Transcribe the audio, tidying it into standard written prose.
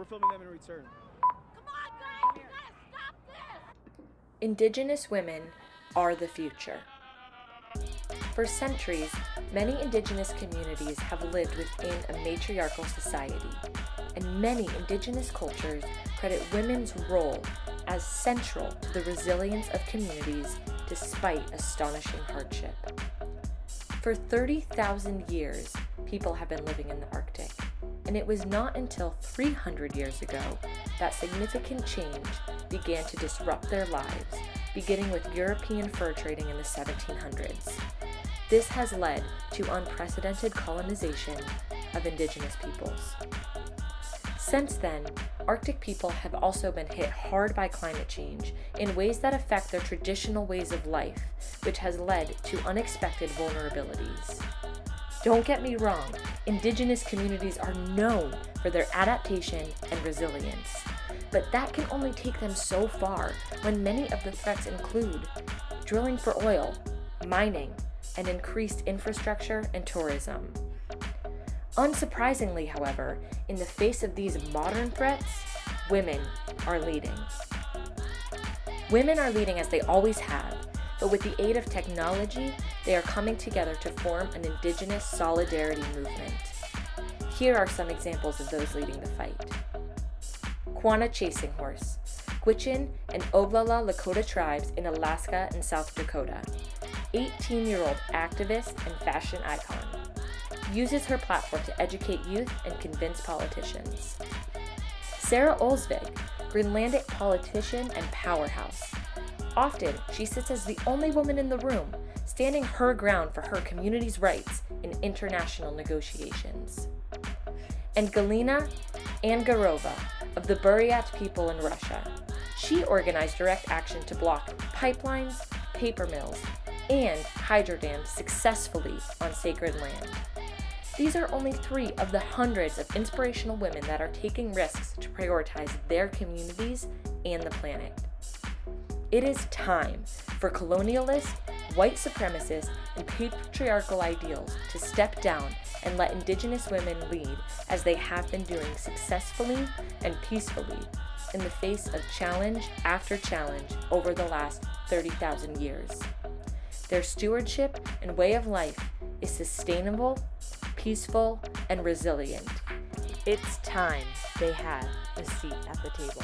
We're filming them in return. Come on, guys! You gotta stop this! Indigenous women are the future. For centuries, many Indigenous communities have lived within a matriarchal society, and many Indigenous cultures credit women's role as central to the resilience of communities despite astonishing hardship. For 30,000 years, people have been living in the Arctic, and it was not until 300 years ago that significant change began to disrupt their lives, beginning with European fur trading in the 1700s. This has led to unprecedented colonization of Indigenous peoples. Since then, Arctic people have also been hit hard by climate change in ways that affect their traditional ways of life, which has led to unexpected vulnerabilities. Don't get me wrong, Indigenous communities are known for their adaptation and resilience, but that can only take them so far when many of the threats include drilling for oil, mining, and increased infrastructure and tourism. Unsurprisingly, however, in the face of these modern threats, women are leading. Women are leading as they always have, but with the aid of technology, they are coming together to form an Indigenous solidarity movement. Here are some examples of those leading the fight. Quanah Chasing Horse, Gwich'in and Oglala Lakota tribes in Alaska and South Dakota. 18-year-old activist and fashion icon. Uses her platform to educate youth and convince politicians. Sara Olsvig, Greenlandic politician and powerhouse. Often, she sits as the only woman in the room, standing her ground for her community's rights in international negotiations. And Galina Angarova of the Buryat people in Russia. She organized direct action to block pipelines, paper mills, and hydro dams successfully on sacred land. These are only 3 of the hundreds of inspirational women that are taking risks to prioritize their communities and the planet. It is time for colonialist, white supremacist, and patriarchal ideals to step down and let Indigenous women lead as they have been doing successfully and peacefully in the face of challenge after challenge over the last 30,000 years. Their stewardship and way of life is sustainable, peaceful, and resilient. It's time they had a seat at the table.